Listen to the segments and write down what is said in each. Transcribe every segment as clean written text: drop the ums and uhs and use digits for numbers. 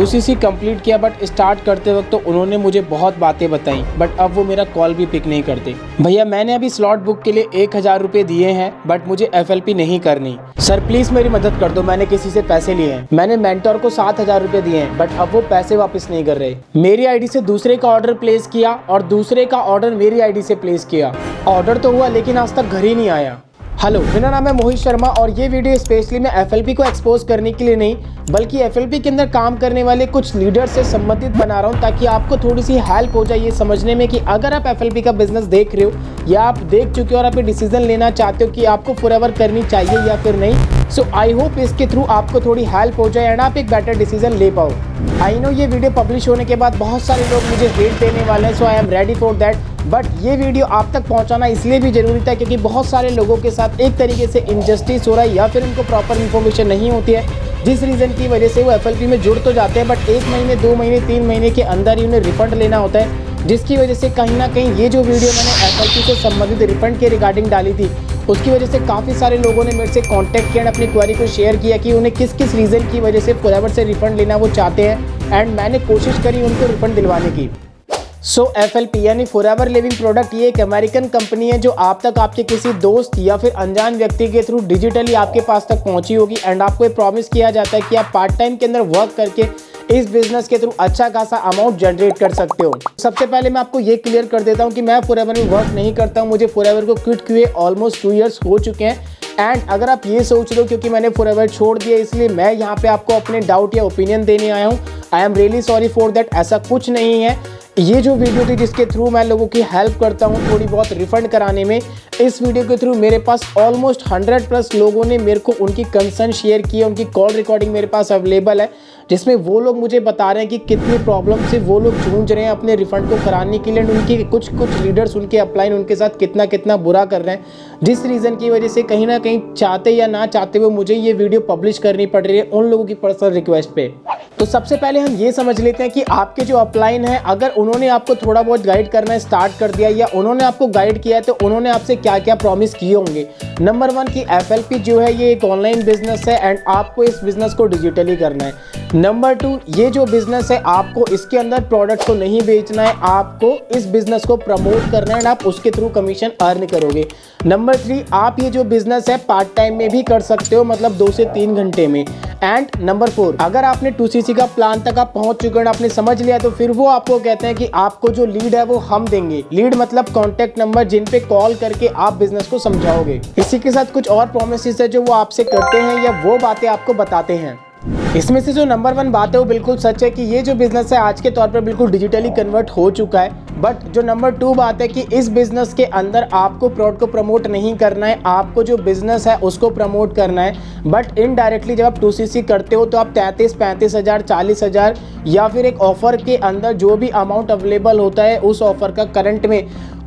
UCC complete किया, but start करते वक्त तो उन्होंने मुझे बहुत बातें बताई, बट अब वो मेरा कॉल भी पिक नहीं करते। भैया मैंने अभी स्लॉट बुक के लिए 1000 रुपये दिए हैं, बट मुझे FLP नहीं करनी। सर प्लीज़ मेरी मदद कर दो, मैंने किसी से पैसे लिए हैं। मैंने मेंटोर को 7000 रुपये दिए हैं, बट अब वो पैसे वापस नहीं कर रहे। मेरी आईडी से दूसरे का ऑर्डर प्लेस किया और दूसरे का ऑर्डर मेरी आईडी से प्लेस किया। ऑर्डर तो हुआ लेकिन आज तक घर ही नहीं आया। हेलो, मेरा नाम है मोहित शर्मा और ये वीडियो स्पेशली मैं FLP को एक्सपोज करने के लिए नहीं, बल्कि FLP के अंदर काम करने वाले कुछ लीडर से संबंधित बना रहा हूँ, ताकि आपको थोड़ी सी हेल्प हो जाए ये समझने में कि अगर आप FLP का बिजनेस देख रहे हो या आप देख चुके हो और आप ये डिसीजन लेना चाहते हो कि आपको फॉरएवर करनी चाहिए या फिर नहीं। सो आई होप इसके थ्रू आपको थोड़ी हेल्प हो जाए एंड आप एक बेटर डिसीजन ले पाओ। आई नो ये वीडियो पब्लिश होने के बाद बहुत सारे लोग मुझे हेट देने वाले हैं, so I am ready for that. But ये वीडियो आप तक पहुंचाना इसलिए भी जरूरी था क्योंकि बहुत सारे लोगों के साथ एक तरीके से इनजस्टिस हो रहा है या फिर उनको प्रॉपर इन्फॉर्मेशन नहीं होती है, जिस रीज़न की वजह से वो FLP में जुड़ तो जाते हैं, बट 1 महीने 2 महीने 3 महीने के अंदर ही उन्हें रिफंड लेना होता है, जिसकी वजह से कहीं ना कहीं ये जो वीडियो मैंने FLP से संबंधित रिफंड के रिगार्डिंग डाली थी, उसकी वजह से काफ़ी सारे लोगों ने मेरे से कांटेक्ट किया, अपनी क्वेरी को शेयर किया कि उन्हें किस किस रीज़न की वजह से फॉरएवर से रिफंड लेना वो चाहते हैं, एंड मैंने कोशिश करी उनको रिफंड दिलवाने की। सो FLP यानी फॉरएवर लिविंग प्रोडक्ट ये एक अमेरिकन कंपनी है जो आप तक आपके किसी दोस्त या फिर अनजान व्यक्ति के थ्रू डिजिटली आपके पास तक पहुंची होगी, एंड आपको ये प्रॉमिस किया जाता है कि आप पार्ट टाइम के अंदर वर्क करके इस बिजनेस के थ्रू अच्छा खासा अमाउंट जनरेट कर सकते हो। सबसे पहले मैं आपको ये क्लियर कर देता हूँ कि मैं फॉरएवर में वर्क नहीं करता हूँ, मुझे फॉरएवर को क्विट किए ऑलमोस्ट 2 ईयर्स हो चुके हैं। एंड अगर आप ये सोच रहे हो क्योंकि मैंने फॉरएवर छोड़ दिया इसलिए मैं यहाँ पे आपको अपने डाउट या ओपिनियन देने आया हूँ, I am really sorry for that, ऐसा कुछ नहीं है। ये जो वीडियो थी जिसके थ्रू मैं लोगों की हेल्प करता हूँ थोड़ी बहुत रिफंड कराने में, इस वीडियो के थ्रू मेरे पास ऑलमोस्ट 100+ लोगों ने मेरे को उनकी कंसर्न शेयर की है, उनकी कॉल रिकॉर्डिंग मेरे पास अवेलेबल है, जिसमें वो लोग मुझे बता रहे हैं कि कितनी प्रॉब्लम से वो लोग जूझ रहे हैं अपने रिफंड को कराने के लिए, उनकी कुछ लीडर्स उनके अपलाइन उनके साथ कितना कितना बुरा कर रहे हैं, जिस रीज़न की वजह से कहीं ना कहीं चाहते या ना चाहते हुए मुझे ये वीडियो पब्लिश करनी पड़ रही है उन लोगों की पर्सनल रिक्वेस्ट पे। तो सबसे पहले हम ये समझ लेते हैं कि आपके जो अपलाइन है, अगर उन्होंने आपको थोड़ा बहुत गाइड करना स्टार्ट कर दिया या उन्होंने आपको गाइड किया है तो उन्होंने आपसे क्या क्या प्रॉमिस किए होंगे। नंबर 1 कि FLP जो है ये एक ऑनलाइन बिजनेस है एंड आपको इस बिजनेस को डिजिटली करना है। नंबर 2 ये जो बिजनेस है आपको इसके अंदर प्रोडक्ट को नहीं बेचना है, आपको इस बिजनेस को प्रमोट करना है एंड आप उसके थ्रू कमीशन अर्न करोगे। नंबर 3 आप ये जो बिजनेस है पार्ट टाइम में भी कर सकते हो, मतलब 2 से 3 घंटे में। एंड नंबर 4 अगर आपने 2CC का प्लान तक आप पहुंच चुके हैं, आपने समझ लिया, तो फिर वो आपको कहते हैं कि आपको जो लीड है वो हम देंगे। लीड मतलब कॉन्टैक्ट नंबर जिन पे कॉल करके आप बिजनेस को समझाओगे। इसी के साथ कुछ और प्रोमिसेस है जो वो आपसे करते हैं या वो बातें आपको बताते हैं। इसमें से जो नंबर 1 बात है वो बिल्कुल सच है कि ये जो बिजनेस है आज के तौर पर बिल्कुल डिजिटली कन्वर्ट हो चुका है। बट जो नंबर 2 बात है कि इस बिजनेस के अंदर आपको प्रोडक्ट को प्रमोट नहीं करना है, आपको जो बिजनेस है उसको प्रमोट करना है। बट इनडायरेक्टली जब आप 2CC करते हो तो आप 33-35 हज़ार 40 हज़ार या फिर एक ऑफर के अंदर जो भी अमाउंट अवेलेबल होता है उस ऑफर का करंट में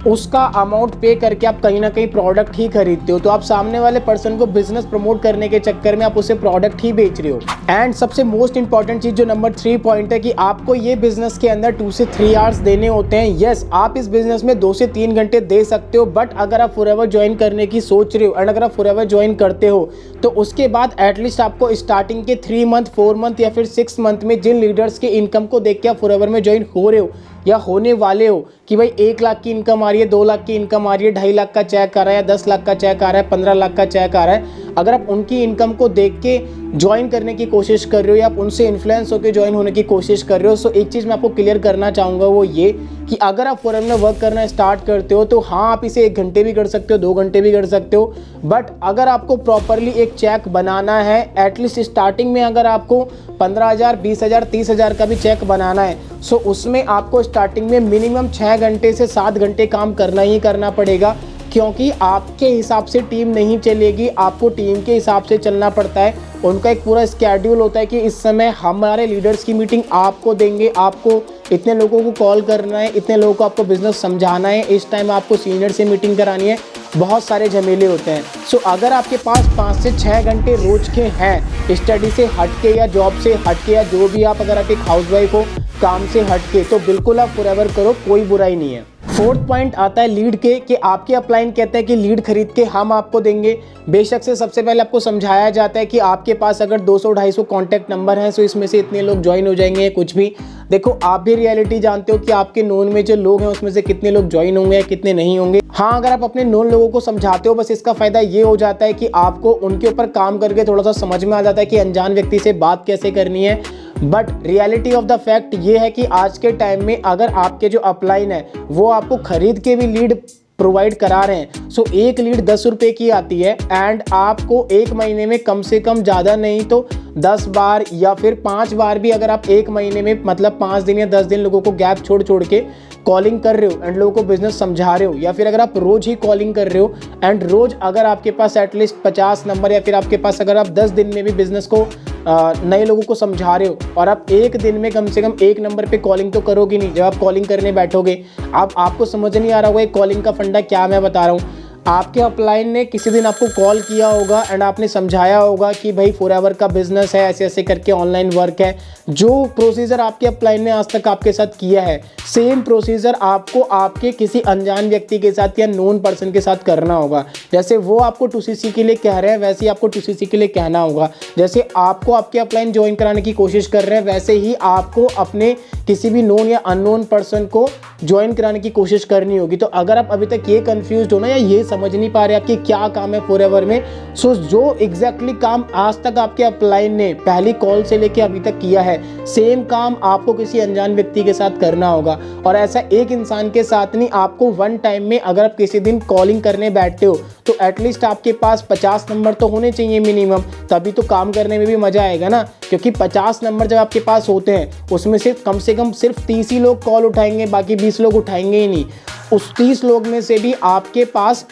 उसका अमाउंट पे करके आप कहीं ना कहीं प्रोडक्ट ही खरीदते हो। तो आप सामने वाले पर्सन को बिजनेस प्रमोट करने के चक्कर में आप उसे प्रोडक्ट ही बेच रहे हो। एंड सबसे मोस्ट इंपॉर्टेंट चीज़ जो नंबर 3 पॉइंट है कि आपको ये बिजनेस के अंदर 2 से 3 आवर्स देने होते हैं। यस, आप इस बिजनेस में 2 से 3 घंटे दे सकते हो, बट अगर आप फॉरएवर ज्वाइन करने की सोच रहे हो एंड अगर आप फॉरएवर ज्वाइन करते हो तो उसके बाद एटलीस्ट आपको स्टार्टिंग के 3 मंथ 4 मंथ या फिर 6 मंथ में जिन लीडर्स के इनकम को देख के आप फॉरएवर में ज्वाइन हो रहे हो या होने वाले हो कि भाई 1 लाख की इनकम आ रही है, 2 लाख की इनकम आ रही है, 2.5 लाख का चेक आ रहा है, 10 लाख का चेक आ रहा है, 15 लाख का चेक आ रहा है, अगर आप उनकी इनकम को देख के ज्वाइन करने की कोशिश कर रहे हो या आप उनसे इन्फ्लुएंस होकर ज्वाइन होने की कोशिश कर रहे हो, सो एक चीज़ मैं आपको क्लियर करना चाहूँगा वो ये कि अगर आप फॉरएवर में वर्क करना स्टार्ट करते हो तो हाँ आप इसे 1 घंटे भी कर सकते हो, 2 घंटे भी कर सकते हो, बट अगर आपको प्रॉपरली एक चेक बनाना है, एटलीस्ट स्टार्टिंग में अगर आपको 15,000 20,000 30,000 का भी चेक बनाना है, सो उसमें आपको स्टार्टिंग में मिनिमम 6 घंटे से 7 घंटे काम करना ही करना पड़ेगा, क्योंकि आपके हिसाब से टीम नहीं चलेगी, आपको टीम के हिसाब से चलना पड़ता है। उनका एक पूरा स्केड्यूल होता है कि इस समय हमारे लीडर्स की मीटिंग आपको देंगे, आपको इतने लोगों को कॉल करना है, इतने लोगों को आपको बिजनेस समझाना है, इस टाइम आपको सीनियर से मीटिंग करानी है, बहुत सारे झमेले होते हैं। सो अगर आपके पास 5 से 6 घंटे रोज के हैं स्टडी से हटके या जॉब से हटके या जो भी आप, अगर आप एक हाउसवाइफ हो काम से हटके, तो बिल्कुल आप फॉरएवर करो, कोई बुराई नहीं है। फोर्थ पॉइंट आता है लीड के, कि आपके अपलाइन कहते हैं कि लीड खरीद के हम आपको देंगे। बेशक से सबसे पहले आपको समझाया जाता है कि आपके पास अगर 200-250 कॉन्टैक्ट नंबर हैं, तो इसमें से इतने लोग ज्वाइन हो जाएंगे, कुछ भी। देखो, आप भी रियलिटी जानते हो कि आपके नोन में जो लोग हैं उसमें से कितने लोग ज्वाइन होंगे, कितने नहीं होंगे। हाँ, अगर आप अपने नोन लोगों को समझाते हो, बस इसका फायदा ये हो जाता है कि आपको उनके ऊपर काम करके थोड़ा सा समझ में आ जाता है कि अनजान व्यक्ति से बात कैसे करनी है। But reality of the fact ये है कि आज के टाइम में अगर आपके जो अपलाइन है वो आपको खरीद के भी लीड प्रोवाइड करा रहे हैं, सो एक लीड 10 रुपये की आती है, एंड आपको एक महीने में कम से कम ज़्यादा नहीं तो 10 बार या फिर 5 बार भी, अगर आप एक महीने में मतलब 5 दिन या 10 दिन लोगों को गैप छोड़ छोड़ के कॉलिंग कर रहे हो एंड लोगों को बिजनेस समझा रहे हो, या फिर अगर आप रोज ही कॉलिंग कर रहे हो एंड रोज अगर आपके पास एटलीस्ट 50 नंबर, या फिर आपके पास अगर आप 10 दिन में भी बिजनेस को नए लोगों को समझा रहे हो, और आप एक दिन में कम से कम एक नंबर पे कॉलिंग तो करोगे नहीं। जब आप कॉलिंग करने बैठोगे, आपको समझ नहीं आ रहा होगा कॉलिंग का फंडा क्या मैं बता रहा हूँ। आपके अपलाइन ने किसी दिन आपको कॉल किया होगा एंड आपने समझाया होगा कि भाई फॉरएवर का बिजनेस है, ऐसे ऐसे करके ऑनलाइन वर्क है। जो प्रोसीजर आपके अपलाइन ने आज तक आपके साथ किया है, सेम प्रोसीजर आपको आपके किसी अनजान व्यक्ति के साथ या नोन पर्सन के साथ करना होगा। जैसे वो आपको 2CC के लिए कह रहे हैं, वैसे ही आपको 2CC के लिए कहना होगा। जैसे आपको आपके अपलाइन ज्वाइन कराने की कोशिश कर रहे हैं, वैसे ही आपको अपने किसी भी नोन या अननोन पर्सन को ज्वाइन कराने की कोशिश करनी होगी। तो अगर आप अभी तक ये कंफ्यूज हो ना, या ये समझ नहीं पा रहे आपकी क्या काम है फॉरएवर में, सो जो एग्जैक्टली काम आज तक आपके अपलाइन ने पहली कॉल से लेके अभी तक किया है, सेम काम आपको किसी अनजान व्यक्ति के साथ करना होगा। और ऐसा एक इंसान के साथ नहीं, आपको वन टाइम में अगर आप किसी दिन कॉलिंग करने बैठते हो तो एटलीस्ट आपके पास 50 नंबर तो होने चाहिए मिनिमम, तभी तो काम करने में भी मजा आएगा ना। क्योंकि 50 नंबर जब आपके पास होते हैं, उसमें से कम सिर्फ 30 ही लोग कॉल उठाएंगे, बाकी 20 लोग उठाएंगे ही नहीं। उस 30 लोग में से भी आपके पास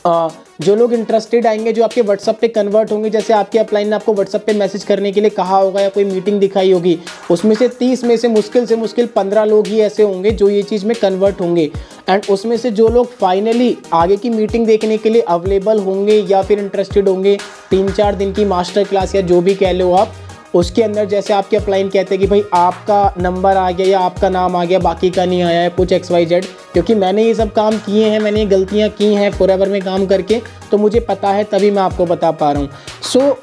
जो लोग इंटरेस्टेड आएंगे, जो आपके व्हाट्सअप पे कन्वर्ट होंगे, जैसे आपके अपलाइन ने आपको व्हाट्सअप पे मैसेज करने के लिए कहा होगा या कोई मीटिंग दिखाई होगी, उसमें से 30 में से मुश्किल 15 लोग ही ऐसे होंगे जो ये चीज़ में कन्वर्ट होंगे। एंड उसमें से जो लोग फाइनली आगे की मीटिंग देखने के लिए अवेलेबल होंगे या फिर इंटरेस्टेड होंगे, 3-4 दिन की मास्टर क्लास या जो भी कह लो आप, उसके अंदर जैसे आपके अपलाइन कहते हैं कि भाई आपका नंबर आ गया या आपका नाम आ गया, बाकी का नहीं आया है, कुछ XYZ, क्योंकि मैंने ये सब काम किए हैं, मैंने ये गलतियाँ की हैं फॉरएवर में काम करके, तो मुझे पता है, तभी मैं आपको बता पा रहा हूँ। सो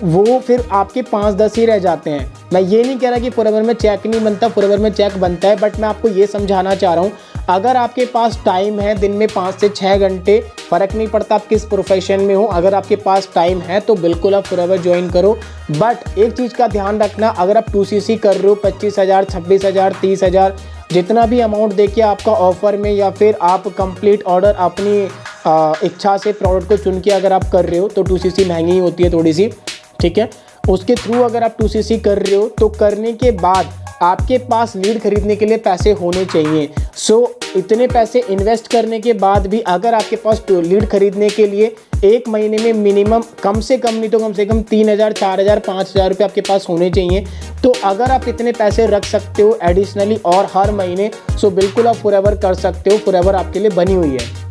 वो फिर आपके 5-10 ही रह जाते हैं। मैं ये नहीं कह रहा कि फॉरएवर में चेक नहीं बनता, फॉरएवर में चेक बनता है, बट मैं आपको ये समझाना चाह रहा हूँ, अगर आपके पास टाइम है दिन में 5 से 6 घंटे, फ़र्क नहीं पड़ता आप किस प्रोफेशन में हो, अगर आपके पास टाइम है तो बिल्कुल आप फॉरएवर ज्वाइन करो। बट एक चीज़ का ध्यान रखना, अगर आप 2CC कर रहे हो 25,000, 26,000, 30,000, जितना भी अमाउंट देखिए आपका ऑफर में, या फिर आप कंप्लीट ऑर्डर अपनी इच्छा से प्रोडक्ट को चुन के अगर आप कर रहे हो, तो 2CC महंगी होती है थोड़ी सी, ठीक है। उसके थ्रू अगर आप 2CC कर रहे हो तो करने के बाद आपके पास लीड खरीदने के लिए पैसे होने चाहिए। सो इतने पैसे इन्वेस्ट करने के बाद भी अगर आपके पास लीड खरीदने के लिए एक महीने में मिनिमम कम से कम नहीं तो कम से कम 3,000, 4,000, 5,000 रुपये आपके पास होने चाहिए। तो अगर आप इतने पैसे रख सकते हो एडिशनली और हर महीने, सो बिल्कुल आप फॉरएवर कर सकते हो, फॉरएवर आपके लिए बनी हुई है।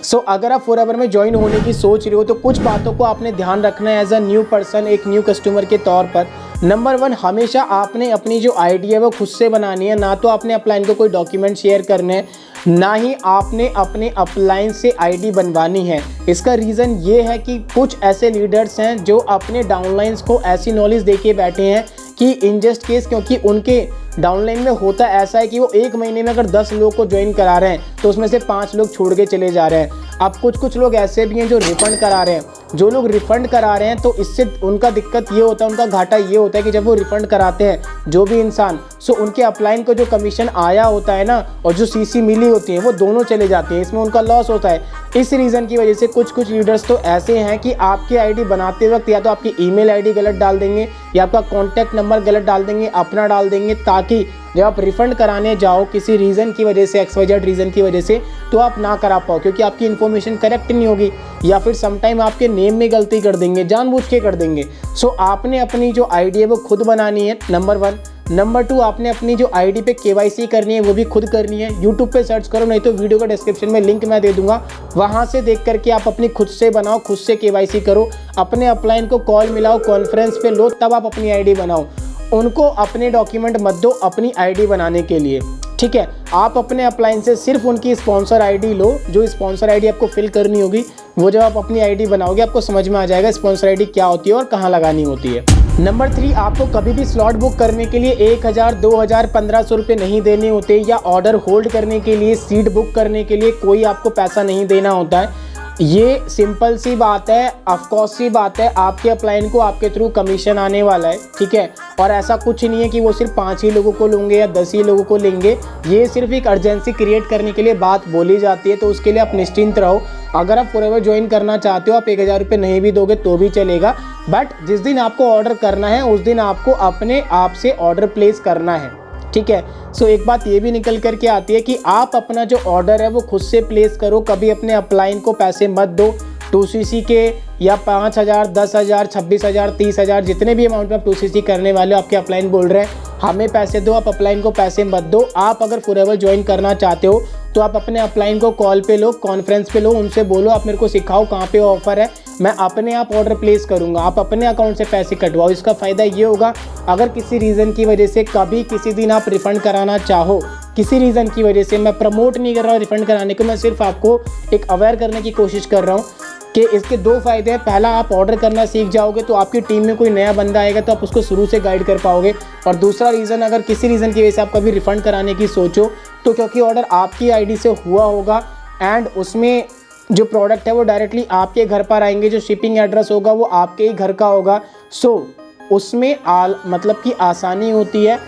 सो अगर आप फॉरएवर में ज्वाइन होने की सोच रहे हो तो कुछ बातों को आपने ध्यान रखना है एज अ न्यू पर्सन, एक न्यू कस्टमर के तौर पर। नंबर 1, हमेशा आपने अपनी जो आईडी है वो खुद से बनानी है, ना तो आपने अपलाइन को कोई डॉक्यूमेंट शेयर करने हैं, ना ही आपने अपने अपलाइन से आईडी बनवानी है। इसका रीज़न ये है कि कुछ ऐसे लीडर्स हैं जो अपने डाउनलाइंस को ऐसी नॉलेज दे के बैठे हैं कि इन जस्ट केस, क्योंकि उनके डाउनलाइन में होता ऐसा है कि वो एक महीने में अगर 10 लोग को ज्वाइन करा रहे हैं तो उसमें से 5 लोग छोड़ के चले जा रहे हैं। अब कुछ लोग ऐसे भी हैं जो रिफंड करा रहे हैं। जो लोग रिफंड करा रहे हैं तो इससे उनका दिक्कत ये होता है, उनका घाटा ये होता है कि जब वो रिफंड कराते हैं जो भी इंसान, सो उनके अपलाइन को जो कमीशन आया होता है ना, और जो CC मिली होती है, वो दोनों चले जाते हैं, इसमें उनका लॉस होता है। इस रीज़न की वजह से कुछ लीडर्स तो ऐसे हैं कि आपकी आईडी बनाते वक्त या तो आपकी ईमेल आईडी गलत डाल देंगे या आपका कॉन्टैक्ट नंबर गलत डाल देंगे, अपना डाल देंगे, ताकि जब आप रिफ़ंड कराने जाओ किसी रीज़न की वजह से, XYZ रीज़न की वजह से, तो आप ना करा पाओ, क्योंकि आपकी इन्फॉर्मेशन करेक्ट नहीं होगी, या फिर समटाइम आपके नेम में गलती कर देंगे, जानबूझ के कर देंगे। सो आपने अपनी जो आईडी है वो खुद बनानी है, नंबर 1। नंबर 2, आपने अपनी जो आईडी पे KYC करनी है वो भी खुद करनी है। यूट्यूब पे सर्च करो, नहीं तो वीडियो का डिस्क्रिप्शन में लिंक मैं दे दूंगा, वहाँ से देख करके आप अपनी खुद से बनाओ, खुद से KYC करो, अपने अपलाइन को कॉल मिलाओ, कॉन्फ्रेंस पे लो, तब आप अपनी आईडी बनाओ। उनको अपने डॉक्यूमेंट मत दो अपनी आईडी बनाने के लिए, ठीक है। आप अपने अप्लायंसेस सिर्फ उनकी स्पॉन्सर आईडी लो, जो स्पॉन्सर आईडी आपको फिल करनी होगी वो जब आप अपनी आईडी बनाओगे आपको समझ में आ जाएगा स्पॉन्सर आईडी क्या होती है और कहाँ लगानी होती है। नंबर 3, आपको कभी भी स्लॉट बुक करने के लिए 1000, 2000, 1500 रुपये नहीं देने होते, या ऑर्डर होल्ड करने के लिए, सीट बुक करने के लिए कोई आपको पैसा नहीं देना होता है। ये सिंपल सी बात है, ऑफकोर्स सी बात है, आपके अपलायंस को आपके थ्रू कमीशन आने वाला है, ठीक है। और ऐसा कुछ नहीं है कि वो सिर्फ 5 ही लोगों को लेंगे या 10 ही लोगों को लेंगे। ये सिर्फ एक अर्जेंसी क्रिएट करने के लिए बात बोली जाती है, तो उसके लिए आप निश्चिंत रहो। अगर आप फॉरएवर ज्वाइन करना चाहते हो, आप 1000 रुपये नहीं भी दोगे तो भी चलेगा, बट जिस दिन आपको ऑर्डर करना है उस दिन आपको अपने आप से ऑर्डर प्लेस करना है, ठीक है। सो एक बात ये भी निकल करके आती है कि आप अपना जो ऑर्डर है वो खुद से प्लेस करो, कभी अपने अपलायंस को पैसे मत दो। 2cc के या 5000, 10,000, 26,000, 30,000 जितने भी अमाउंट में आप 2cc करने वाले हो, आपके अपलायंस बोल रहे हैं हमें पैसे दो, आप अपलायंस को पैसे मत दो। आप अगर फॉरएवर ज्वाइन करना चाहते हो तो आप अपने अपलायंस को कॉल पे लो, कॉन्फ्रेंस पे लो, उनसे बोलो आप मेरे को सिखाओ कहाँ पे ऑफर है, मैं अपने आप ऑर्डर प्लेस करूँगा, आप अपने अकाउंट से पैसे कटवाओ। इसका फ़ायदा ये होगा अगर किसी रीज़न की वजह से कभी किसी दिन आप रिफ़ंड कराना चाहो, किसी रीज़न की वजह से, मैं प्रमोट नहीं कर रहा हूँ रिफ़ंड कराने को, मैं सिर्फ आपको एक अवेयर करने की कोशिश कर रहा हूँ कि इसके 2 फ़ायदे हैं। पहला, आप ऑर्डर करना सीख जाओगे तो आपकी टीम में कोई नया बंदा आएगा तो आप उसको शुरू से गाइड कर पाओगे। और दूसरा रीज़न, अगर किसी रीज़न की वजह से आप कभी रिफ़ंड कराने की सोचो तो क्योंकि ऑर्डर आपकी आईडी से हुआ होगा एंड उसमें जो प्रोडक्ट है वो डायरेक्टली आपके घर पर आएंगे, जो शिपिंग एड्रेस होगा वो आपके ही घर का होगा। सो उसमें मतलब कि आसानी होती है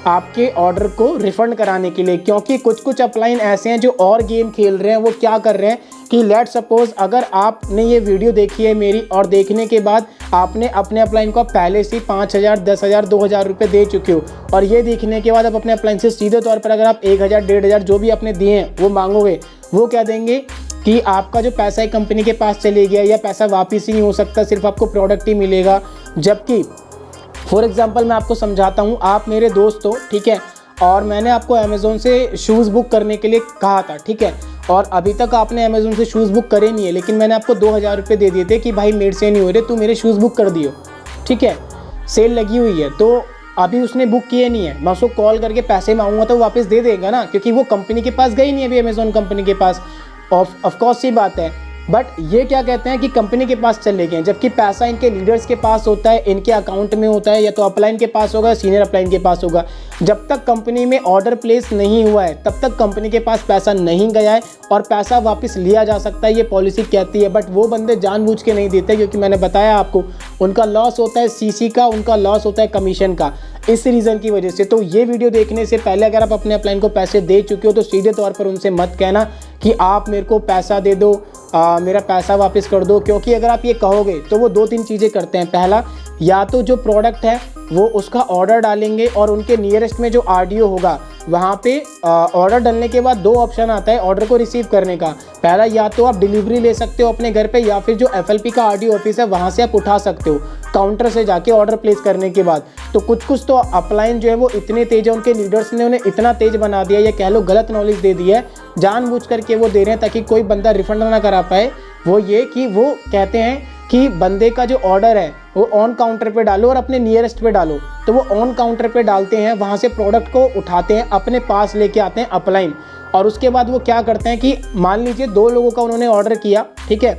आपके ऑर्डर को रिफ़ंड कराने के लिए, क्योंकि कुछ अपलायंस ऐसे हैं जो और गेम खेल रहे हैं। वो क्या कर रहे हैं कि लेट सपोज अगर आपने ये वीडियो देखी है मेरी और देखने के बाद आपने अपने अपलायंस को पहले से 5000, 10,000, 2000 रुपये दे चुके हो, और ये देखने के बाद आप अपने अपलायंस से सीधे तौर पर अगर आप 1000, 1500 जो भी आपने दिए हैं वो मांगोगे, वो क्या देंगे कि आपका जो पैसा है कंपनी के पास चले गया या पैसा वापस ही नहीं हो सकता, सिर्फ आपको प्रोडक्ट ही मिलेगा। जबकि फॉर एग्जांपल मैं आपको समझाता हूँ, आप मेरे दोस्त हो, ठीक है, और मैंने आपको अमेज़ोन से शूज़ बुक करने के लिए कहा था, ठीक है, और अभी तक आपने अमेज़ोन से शूज़ बुक करे नहीं है, लेकिन मैंने आपको 2000 रुपये दे दिए थे कि भाई मेरे से नहीं हो रहे, तू मेरे शूज़ बुक कर दियो, ठीक है, सेल लगी हुई है। तो अभी उसने बुक किए नहीं है, मैं उसको कॉल करके पैसे मांगूंगा तो वो वापस दे देगा ना, क्योंकि वो कंपनी के पास गई नहीं है अभी, अमेज़ोन कंपनी के पास। ऑफकोर्स सी बात है, बट ये क्या कहते हैं कि कंपनी के पास चले गए, जबकि पैसा इनके लीडर्स के पास होता है, इनके अकाउंट में होता है, या तो अपलाइन के पास होगा, सीनियर अपलाइन के पास होगा। जब तक कंपनी में ऑर्डर प्लेस नहीं हुआ है तब तक कंपनी के पास पैसा नहीं गया है और पैसा वापस लिया जा सकता है, ये पॉलिसी कहती है। बट वो बंदे जानबूझ के नहीं देते, क्योंकि मैंने बताया आपको उनका लॉस होता है सीसी का, उनका लॉस होता है कमीशन का, इस रीज़न की वजह से। तो ये वीडियो देखने से पहले अगर आप अपने अपलाइन को पैसे दे चुके हो तो सीधे तौर पर उनसे मत कहना कि आप मेरे को पैसा दे दो, मेरा पैसा वापस कर दो, क्योंकि अगर आप ये कहोगे तो वो 2-3 चीज़ें करते हैं। पहला, या तो जो प्रोडक्ट है वो उसका ऑर्डर डालेंगे और उनके नियरेस्ट में जो आरडीओ होगा वहाँ पे ऑर्डर डालने के बाद 2 ऑप्शन आता है ऑर्डर को रिसीव करने का। पहला, या तो आप डिलीवरी ले सकते हो अपने घर पे, या फिर जो एफएलपी का आरडीओ ऑफिस है वहाँ से आप उठा सकते हो काउंटर से जाके ऑर्डर प्लेस करने के बाद। तो कुछ तो अपलाइन जो है वो इतने तेज है, उनके लीडर्स ने उन्हें इतना तेज बना दिया, या कह लो गलत नॉलेज दे दी है, जानबूझ करके वो दे रहे हैं ताकि कोई बंदा रिफंड ना करा पाए। वो ये कि वो कहते हैं कि बंदे का जो ऑर्डर है वो ऑन काउंटर पे डालो और अपने नियरेस्ट पे डालो। तो वो ऑन काउंटर पे डालते हैं, वहाँ से प्रोडक्ट को उठाते हैं, अपने पास लेके आते हैं अपलाइन, और उसके बाद वो क्या करते हैं कि मान लीजिए 2 लोगों का उन्होंने ऑर्डर किया, ठीक है,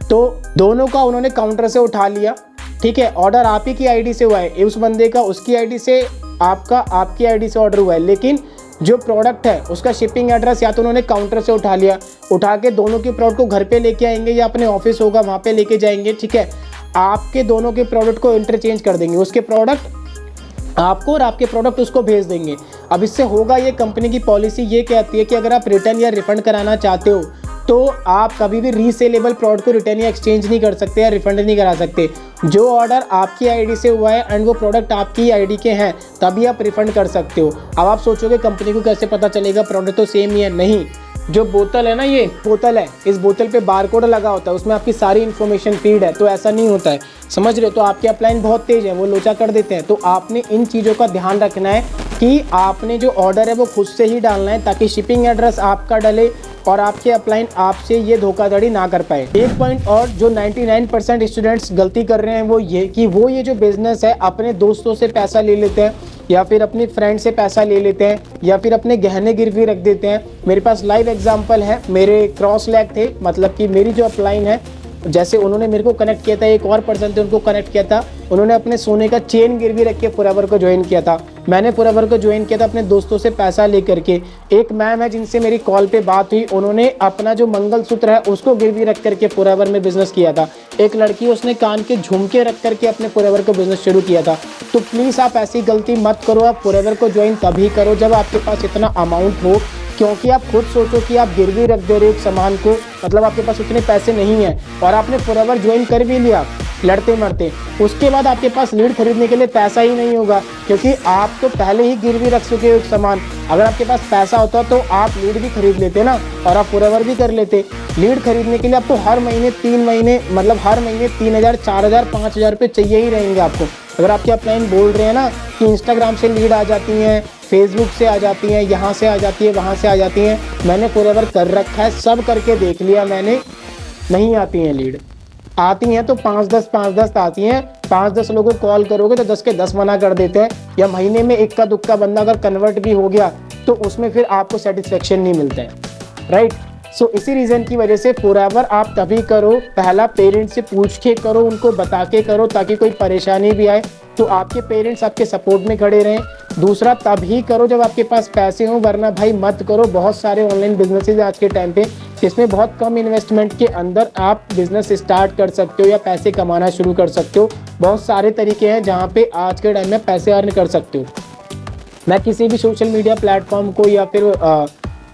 तो दोनों का उन्होंने काउंटर से उठा लिया, ठीक है, ऑर्डर आप ही की आईडी से हुआ है, उस बंदे का उसकी आईडी से, आपका आपकी आईडी से ऑर्डर हुआ है, लेकिन जो प्रोडक्ट है उसका शिपिंग एड्रेस या तो उन्होंने काउंटर से उठा लिया, उठा के दोनों के प्रोडक्ट को घर पे लेके आएंगे या अपने ऑफिस होगा वहाँ पे लेके जाएंगे, ठीक है, आपके दोनों के प्रोडक्ट को इंटरचेंज कर देंगे, उसके प्रोडक्ट आपको और आपके प्रोडक्ट उसको भेज देंगे। अब इससे होगा ये, कंपनी की पॉलिसी ये कहती है कि अगर आप रिटर्न या रिफंड कराना चाहते हो तो आप कभी भी रीसेलेबल प्रोडक्ट को रिटर्न या एक्सचेंज नहीं कर सकते या रिफंड नहीं करा सकते। जो ऑर्डर आपकी आईडी से हुआ है एंड वो प्रोडक्ट आपकी आईडी के हैं तभी आप रिफंड कर सकते हो। अब आप सोचोगे कंपनी को कैसे पता चलेगा, प्रोडक्ट तो सेम ही है। नहीं, जो बोतल है ना, ये बोतल है, इस बोतल पे बारकोड लगा होता है, उसमें आपकी सारी इन्फॉर्मेशन फीड है, तो ऐसा नहीं होता है, समझ रहे हो। तो आपके अपलाइन बहुत तेज है, वो लोचा कर देते हैं। तो आपने इन चीज़ों का ध्यान रखना है कि आपने जो ऑर्डर है वो खुद से ही डालना है, ताकि शिपिंग एड्रेस आपका डले और आपके अपलाइन आपसे ये धोखाधड़ी ना कर पाए। एक पॉइंट और जो 99% स्टूडेंट्स गलती कर रहे हैं वो ये कि वो ये जो बिज़नेस है अपने दोस्तों से पैसा ले लेते हैं या फिर अपने फ्रेंड से पैसा ले लेते हैं या फिर अपने गहने गिरवी रख देते हैं। मेरे पास लाइव एग्जांपल है, मेरे क्रॉस लैग थे, मतलब कि मेरी जो अपलाइन है, जैसे उन्होंने मेरे को कनेक्ट किया था, एक और पर्सन थे उनको कनेक्ट किया था, उन्होंने अपने सोने का चेन गिरवी रख के फॉरएवर को ज्वाइन किया था। मैंने फॉरएवर को ज्वाइन किया था अपने दोस्तों से पैसा लेकर के। एक मैम है जिनसे मेरी कॉल पे बात हुई, उन्होंने अपना जो मंगलसूत्र है उसको गिरवी रख करके फॉरएवर में बिजनेस किया था। एक लड़की, उसने कान के झुमके रख करके अपने फॉरएवर को बिजनेस शुरू किया था। तो प्लीज़ आप ऐसी गलती मत करो। आप फॉरएवर को ज्वाइन तभी करो जब आपके पास इतना अमाउंट हो, क्योंकि आप खुद सोचो कि आप गिरवी रख दे रहे हो एक सामान को, मतलब आपके पास उतने पैसे नहीं हैं और आपने फॉरएवर ज्वाइन कर भी लिया लड़ते मरते, उसके बाद आपके पास लीड खरीदने के लिए पैसा ही नहीं होगा, क्योंकि आप तो पहले ही गिरवी रख चुके हो एक सामान। अगर आपके पास पैसा होता तो आप लीड भी खरीद लेते ना, और आप फॉरएवर भी कर लेते। लीड खरीदने के लिए आपको हर महीने 3 महीने, मतलब हर महीने 3000, 4000, 5000 रुपये चाहिए ही रहेंगे आपको। अगर आपके अपलाइन बोल रहे हैं ना कि इंस्टाग्राम से लीड आ जाती हैं, फेसबुक से आ जाती हैं, यहाँ से आ जाती है, वहाँ से आ जाती हैं, मैंने फॉरएवर कर रखा है, सब करके देख लिया मैंने, नहीं आती हैं लीड। आती हैं तो 5-10 आती हैं, 5-10 लोगों को कॉल करोगे तो 10 के 10 मना कर देते हैं, या महीने में इक्का दुक्का बंदा अगर कन्वर्ट भी हो गया तो उसमें फिर आपको सेटिस्फेक्शन नहीं मिलता है, राइट। सो इसी रीज़न की वजह से फॉरएवर आप तभी करो, पहला पेरेंट्स से पूछ के करो, उनको बता के करो, ताकि कोई परेशानी भी आए तो आपके पेरेंट्स आपके सपोर्ट में खड़े रहें। दूसरा, तभी करो जब आपके पास पैसे हों, वरना भाई मत करो। बहुत सारे ऑनलाइन बिजनेसेस आज के टाइम पे, इसमें बहुत कम इन्वेस्टमेंट के अंदर आप बिजनेस स्टार्ट कर सकते हो या पैसे कमाना शुरू कर सकते हो। बहुत सारे तरीके हैं जहाँ पे आज के टाइम में पैसे अर्न कर सकते हो। मैं किसी भी सोशल मीडिया प्लेटफॉर्म को या फिर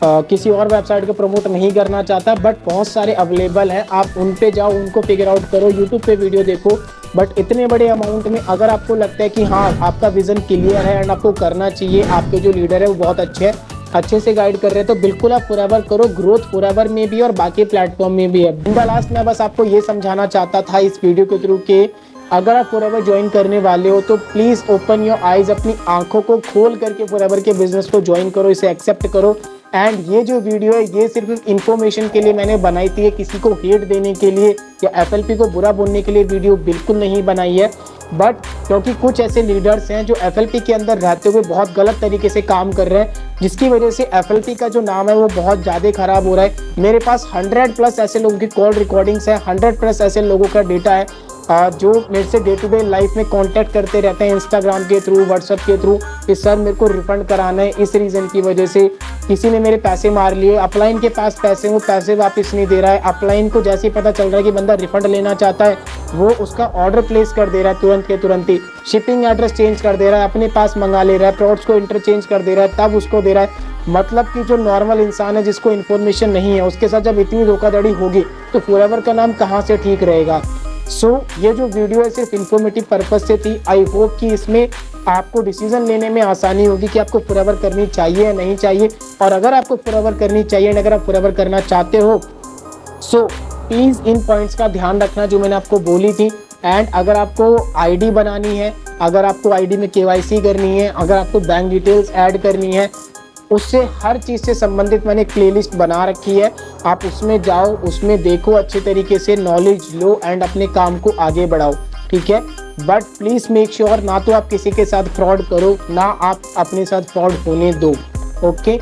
किसी और वेबसाइट को प्रमोट नहीं करना चाहता, बट बहुत सारे अवेलेबल हैं, आप उन पे जाओ, उनको फिगर आउट करो, यूट्यूब पे वीडियो देखो। बट इतने बड़े अमाउंट में अगर आपको लगता है कि हाँ आपका विजन क्लियर है एंड आपको करना चाहिए, आपके जो लीडर है वो बहुत अच्छे से गाइड कर रहे हैं, तो बिल्कुल आप फॉरएवर करो। ग्रोथ फॉरएवर में भी और बाकी प्लेटफॉर्म में भी है। इन द लास्ट मैं बस आपको ये समझाना चाहता था इस वीडियो के थ्रू कि अगर आप फॉरएवर ज्वाइन करने वाले हो तो प्लीज़ ओपन योर आइज़, अपनी आंखों को खोल करके फॉरएवर के बिजनेस को ज्वाइन करो, इसे एक्सेप्ट करो। एंड ये जो वीडियो है ये सिर्फ इन्फॉर्मेशन के लिए मैंने बनाई थी, किसी को हेट देने के लिए या एफएलपी को बुरा बोलने के लिए वीडियो बिल्कुल नहीं बनाई है। बट क्योंकि कुछ ऐसे लीडर्स हैं जो एफएलपी के अंदर रहते हुए बहुत गलत तरीके से काम कर रहे हैं, जिसकी वजह से एफएलपी का जो नाम है वो बहुत ज़्यादा ख़राब हो रहा है। मेरे पास 100+ ऐसे लोगों की कॉल रिकॉर्डिंग्स है, 100+ ऐसे लोगों का डेटा है जो मेरे से डे टू डे लाइफ में कांटेक्ट करते रहते हैं इंस्टाग्राम के थ्रू, व्हाट्सएप के थ्रू कि सर मेरे को रिफंड कराना है, इस रीज़न की वजह से किसी ने मेरे पैसे मार लिए। अपलाइन के पास पैसे, वो पैसे वापस नहीं दे रहा है। अपलाइन को जैसे ही पता चल रहा है कि बंदा रिफंड लेना चाहता है, वो उसका ऑर्डर प्लेस कर दे रहा है तुरंत के तुरंत ही, शिपिंग एड्रेस चेंज कर दे रहा है, अपने पास मंगा ले रहा है, प्रोडक्ट्स को इंटरचेंज कर दे रहा है, तब उसको दे रहा है। मतलब कि जो नॉर्मल इंसान है जिसको इन्फॉर्मेशन नहीं है, उसके साथ जब इतनी धोखाधड़ी होगी तो फॉरएवर का नाम कहाँ से ठीक रहेगा। सो ये जो वीडियो है सिर्फ इन्फॉर्मेटिव पर्पज से थी। आई होप कि इसमें आपको डिसीजन लेने में आसानी होगी कि आपको फॉरएवर करनी चाहिए या नहीं चाहिए। और अगर आपको फॉरएवर करनी चाहिए, अगर आप फॉरएवर करना चाहते हो, सो प्लीज़ इन पॉइंट्स का ध्यान रखना जो मैंने आपको बोली थी। एंड अगर आपको आईडी बनानी है, अगर आपको आईडी में केवाईसी करनी है, अगर आपको बैंक डिटेल्स ऐड करनी है, उससे हर चीज़ से संबंधित मैंने एक प्लेलिस्ट बना रखी है। आप उसमें जाओ, उसमें देखो, अच्छे तरीके से नॉलेज लो एंड अपने काम को आगे बढ़ाओ, ठीक है। बट प्लीज़ मेक श्योर ना तो आप किसी के साथ फ्रॉड करो, ना आप अपने साथ फ्रॉड होने दो, ओके।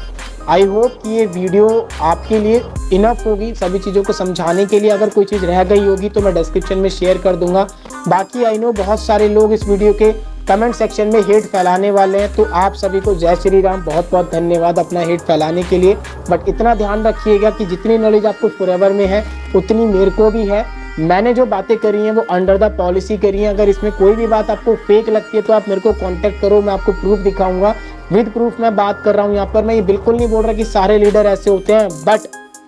आई होप कि ये वीडियो आपके लिए इनफ होगी सभी चीज़ों को समझाने के लिए। अगर कोई चीज़ रह गई होगी तो मैं डिस्क्रिप्शन में शेयर कर दूंगा। बाकी आई नो बहुत सारे लोग इस वीडियो के कमेंट सेक्शन में हेट फैलाने वाले हैं, तो आप सभी को जय श्री राम, बहुत बहुत धन्यवाद अपना हेट फैलाने के लिए। बट इतना ध्यान रखिएगा कि जितनी नॉलेज आपको फॉरएवर में है उतनी मेरे को भी है। मैंने जो बातें करी हैं वो अंडर द पॉलिसी करी हैं। अगर इसमें कोई भी बात आपको फेक लगती है तो आप मेरे को कॉन्टैक्ट करो, मैं आपको प्रूफ दिखाऊंगा। विद प्रूफ मैं बात कर रहा हूँ यहाँ पर। मैं ये बिल्कुल नहीं बोल रहा कि सारे लीडर ऐसे होते हैं, बट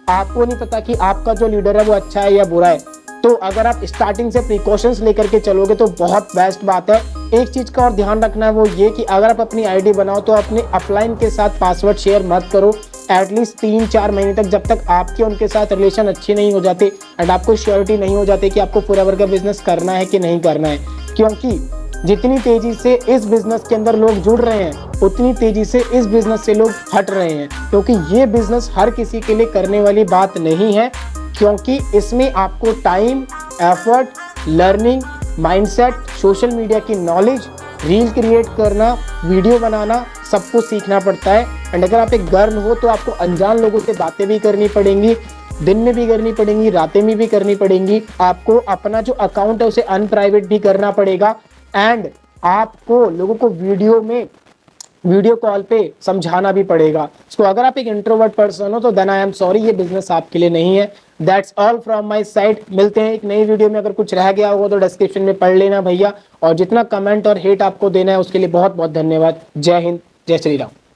आपको नहीं पता कि आपका जो लीडर है वो अच्छा है या बुरा है। तो अगर आप स्टार्टिंग से प्रिकॉशंस लेकर के चलोगे तो बहुत बेस्ट बात है। एक चीज़ का और ध्यान रखना है वो ये कि अगर आप अपनी आईडी बनाओ तो अपने अपलाइन के साथ पासवर्ड शेयर मत करो एटलीस्ट 3-4 महीने तक, जब तक आपके उनके साथ रिलेशन अच्छे नहीं हो जाते एंड आपको श्योरिटी नहीं हो जाती कि आपको फॉरएवर का बिजनेस करना है कि नहीं करना है। क्योंकि जितनी तेजी से इस बिजनेस के अंदर लोग जुड़ रहे हैं उतनी तेजी से इस बिजनेस से लोग हट रहे हैं, क्योंकि ये बिजनेस हर किसी के लिए करने वाली बात नहीं है। क्योंकि इसमें आपको time, effort, learning, mindset, social media की नॉलेज रील क्रिएट करना, वीडियो बनाना सब कुछ सीखना पड़ता है। एंड अगर आप एक गर्ल हो तो आपको अनजान लोगों से बातें भी करनी पड़ेंगी, दिन में भी करनी पड़ेंगी, रातें में भी करनी पड़ेंगी। आपको अपना जो अकाउंट है उसे अनप्राइवेट भी करना पड़ेगा एंड आपको लोगों को वीडियो कॉल पे समझाना भी पड़ेगा। सो अगर आप एक इंट्रोवर्ट पर्सन हो तो देन आई एम सॉरी, ये बिजनेस आपके लिए नहीं है। That's all from my side. मिलते हैं एक नई वीडियो में। अगर कुछ रह गया होगा तो डिस्क्रिप्शन में पढ़ लेना भैया, और जितना कमेंट और हेट आपको देना है उसके लिए बहुत बहुत धन्यवाद। जय हिंद, जय श्री राम।